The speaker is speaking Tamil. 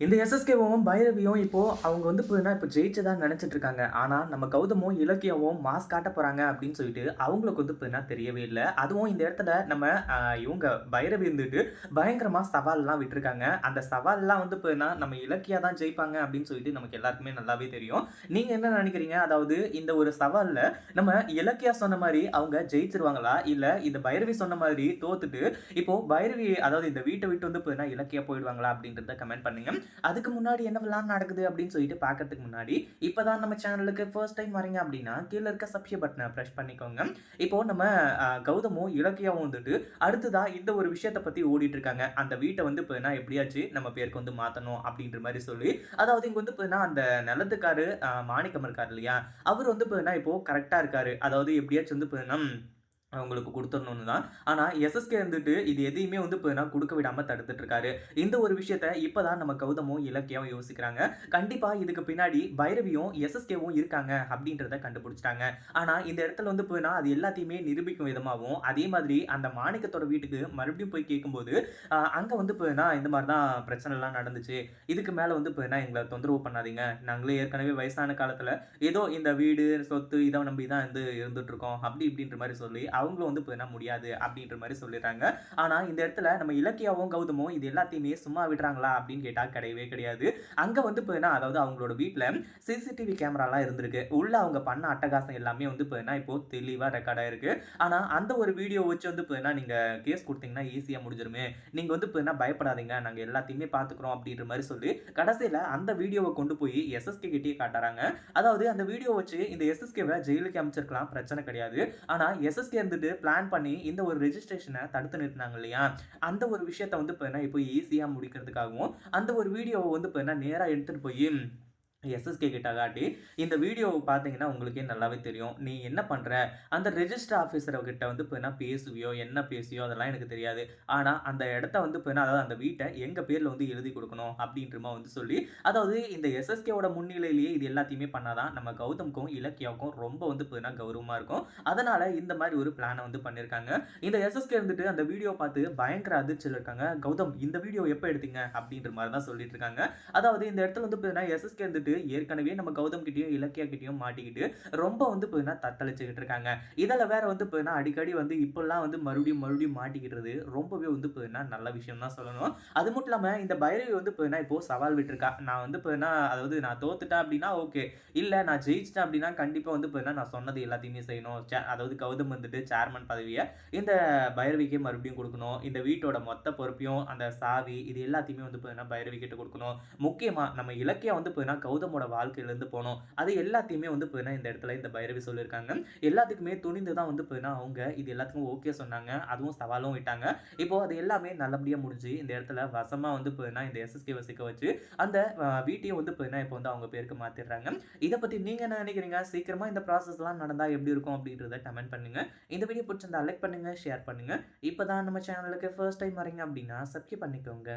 இந்த எஸ்எஸ்கேவும், பைரவியும் இப்போ அவங்க வந்து இப்போ ஜெயிச்சதா நெனச்சுட்டு இருக்காங்க. ஆனா, நம்ம கௌதமும், இலக்கியாவும் மாஸ் காட்டப் போறாங்க அப்படின்னு சொல்லிட்டு அவங்களுக்கு வந்து தெரியவே இல்ல. அதுவும் இந்த இடத்துல நம்ம இவங்க பைரவி இருந்துட்டு பயங்கரமா சவால்லாம் விட்டுருக்காங்க. அந்த சவால்லாம் வந்து நம்ம இலக்கியா தான் ஜெயிப்பாங்க அப்படின்னு சொல்லிட்டு நமக்கு எல்லாருக்குமே நல்லாவே தெரியும். நீங்க என்ன நெனைக்கிறீங்க? அதாவது இந்த ஒரு சவால்ல நம்ம இலக்கியா சொன்ன மாரி அவங்க ஜெயிச்சுருவாங்களா? இல்ல இந்த பைரவி சொன்ன மாதிரி தோத்துட்டு, இப்போ பைரவி அதாவது இந்த வீட்ட விட்டு வந்து இலக்கியா போயிடுவாங்களா? அப்படின்றத கமெண்ட் பண்ணுங்க. அதுக்கு முன்னாடி என்னவெல்லாம் நடக்குது அப்படின்னு சொல்லிட்டு பார்க்கறதுக்கு முன்னாடி, இப்பதான் நம்ம சேனலுக்கு ஃபர்ஸ்ட் டைம் வரீங்க அப்படின்னா, கீழ இருக்க சப்ஸ்கிரைப் பட்டன பிரஸ் பண்ணிக்கோங்க. இப்போ நம்ம கௌதமும், இலக்கியாவும் வந்துட்டு அடுத்ததா இந்த ஒரு விஷயத்த பத்தி ஓடிட்டு இருக்காங்க. அந்த வீட்ட வந்து எப்படியாச்சு நம்ம பேருக்கு வந்து மாத்தணும் அப்படின்ற மாரி சொல்லி, அதாவது இங்க வந்து அந்த நிலத்துக்காரு மாணிக்கம் இருக்காரு இல்லையா? அவரு வந்து இப்போ கரெக்ட்டா இருக்காரு. அதாவது எப்படியாச்சும் வந்து அவங்களுக்கு குடுத்துறணும்னு தான். ஆனா, எஸ்எஸ்கே இருந்துட்டு இது எதையுமே வந்து குடுக்க விடாம தடுத்துட்டு இருக்காரு. இந்த ஒரு விஷயத்த இப்ப தான் நம்ம கௌதமும், இலக்கியாவும் யோசிக்கிறாங்க. கண்டிப்பா இதுக்கு பின்னாடி பைரவியும், எஸ்எஸ்கேவும் இருக்காங்க அப்படின்றத கண்டுபிடிச்சுட்டாங்க. ஆனா, இந்த இடத்துல வந்து அது எல்லாத்தையுமே நிரூபிக்கும் விதமாவும், அதே மாதிரி அந்த மாணிக்கத்தோட வீட்டுக்கு மறுபடியும் போய் கேட்கும்போது, அங்க வந்து இந்த மாரி தான் பிரச்சனைலாம் நடந்துச்சு. இதுக்கு மேல வந்து எங்கள தொந்தரவு பண்ணாதீங்க. நாங்களே ஏற்கனவே வயசான காலத்துல ஏதோ இந்த வீடு, சொத்து இத நம்பி தான் வந்து இருந்துட்டு இருக்கோம். அப்படி இப்படின்ற மாரி சொல்லி அவங்களும் வந்து முடியாது அப்படின்ற மாரி சொல்லிடுறாங்க. ஆனா இந்த இடத்துல நம்ம இலக்கியாவும், கௌதமும் இது எல்லாத்தையுமே சும்மா விடுறாங்களா அப்படின்னு கேட்டா கிடையவே கிடையாது. அங்க வந்து அதாவது அவங்களோட வீட்ல சிசிடிவி கேமராலாம் இருந்திருக்கு. உள்ள அவங்க பண்ண அட்டகாசம் எல்லாமே வந்து இப்போ தெளிவா ரெக்கார்ட் ஆயிருக்கு. ஆனா அந்த ஒரு வீடியோ வச்சு வந்து நீங்க கேஸ் குடுத்தீங்கன்னா ஈஸியா முடிஞ்சிருமே. நீங்க வந்து பயப்படாதீங்க. நாங்க எல்லாத்தையுமே பார்த்துக்கிறோம் அப்படின்ற மாரி சொல்லி கடைசியில அந்த வீடியோவ கொண்டு போய் எஸ்எஸ்கே கிட்டயே காட்டுறாங்க. அதாவது அந்த வீடியோ வச்சு இந்த எஸ்எஸ்கேவ ஜெயிலுக்கு அனுப்பிச்சிருக்கலாம். பிரச்சனை கிடையாது. ஆனா எஸ்எஸ்கே இருந்துட்டு பிளான் பண்ணி இந்த ஒரு ரெஜிஸ்ட்ரேஷன தடுத்து நிறுத்துனாங்க இல்லையா? அந்த ஒரு விஷயத்த வந்து இப்போ ஈஸியா முடிக்கிறதுக்காகவும், அந்த ஒரு வீடியோவ வந்து நேரா எடுத்துட்டு போயி எஸ்எஸ்கே கிட்ட காட்டி, இந்த வீடியோவ பார்த்தீங்கன்னா உங்களுக்கே நல்லாவே தெரியும். நீ என்ன பண்ற? அந்த ரெஜிஸ்டர் ஆஃபீசர் கிட்ட வந்து பேசுவியோ, என்ன பேசியோ அதெல்லாம் எனக்கு தெரியாது. ஆனா அந்த இடத்த வந்து அதாவது அந்த வீட்ட எங்க பேர்ல வந்து எழுதி குடுக்கணும் அப்டின்ற மாரி வந்து சொல்லி, அதாவது இந்த எஸ்எஸ்கேவோட முன்னிலையிலேயே இது எல்லாத்தையுமே பண்ணா தான் நம்ம கௌதம்க்கும், இலக்கியாவுக்கும் ரொம்ப வந்து கௌரவமா இருக்கும். அதனால இந்த மாரி ஒரு பிளான வந்து பண்ணியிருக்காங்க. இந்த எஸ்எஸ்கே இருந்துட்டு அந்த வீடியோ பார்த்து பயங்கர அதிர்ச்சியில இருக்காங்க. "கௌதம் இந்த வீடியோ எப்ப எடுத்தீங்க?" அப்டின்ற மாரி தான் சொல்லிட்டு இருக்காங்க. அதாவது இந்த இடத்துல வந்து எஸ்எஸ்கே இருந்துட்டு ஏற்கனவே நம்ம கௌதம் கிட்டயும், இலக்கியா கிட்டயும் மாட்டிக்கிட்டு ரொம்ப வந்து தத்தளிச்சுக்கிட்டு இருக்காங்க. இதுல வேற வந்து அடிக்கடி வந்து இப்பல்லாம் வந்து மறுபடியும் மறுபடியும் மாட்டிக்கிடுறது ரொம்பவே வந்து நல்ல விஷயம் தான் சொல்லணும். அது மட்டும் இல்லாம இந்த பைரவி வந்து இப்போ சவால் விட்டுருக்கா. நான் வந்து அதாவது நான் தோத்துட்டேன் அப்டின்னா ஓகே. இல்ல நான் ஜெயிச்சுட்டேன் அப்டின்னா கண்டிப்பா வந்து நான் சொன்னது எல்லாத்தையுமே செய்யணும். அதாவது கௌதம் வந்துட்டு சேர்மன் பதவிய இந்த பைரவிக்கே மறுபடியும் குடுக்கணும். இந்த வீட்டோட மொத்த பொறுப்பையும் அந்த சாவி இது எல்லாத்தையுமே வந்து பைரவி கிட்ட குடுக்கணும். முக்கியமா நம்ம இலக்கியா வந்து கௌதமோட வாழ்க்கையிலிருந்து போணும். அது எல்லாத்தையுமே வந்து இந்த இடத்துல இந்த பைரவி சொல்லியிருக்காங்க. எல்லாத்துக்குமே துணிந்து தான் வந்து அவங்க இது எல்லாத்துக்கும் ஓகே சொன்னாங்க. அதுவும் சவாலும் விட்டாங்க. இப்போ அது எல்லாமே நல்லபடியா முடிஞ்சு இந்த இடத்துல வசமா வந்து இந்த எஸ்எஸ்கேவ சிக்க வச்சு அந்த வீட்டையும் வந்து இப்போ வந்து அவங்க பேருக்கு மாத்திடுறாங்க. இத பத்தி நீங்க என்ன நினைக்கிறீங்க? சீக்கிரமா இந்த ப்ராசஸ்லாம் நடந்தா எப்படி இருக்கும் அப்படின்றத கமெண்ட் பண்ணுங்க. இந்த வீடியோ பிடிச்சிருந்தா லைக் பண்ணுங்க, ஷேர் பண்ணுங்க. இப்பதான் நம்ம சேனலுக்கு ஃபர்ஸ்ட் டைம் வரீங்க அப்படின்னா சப்ஸ்கிரைப் பண்ணிக்கோங்க.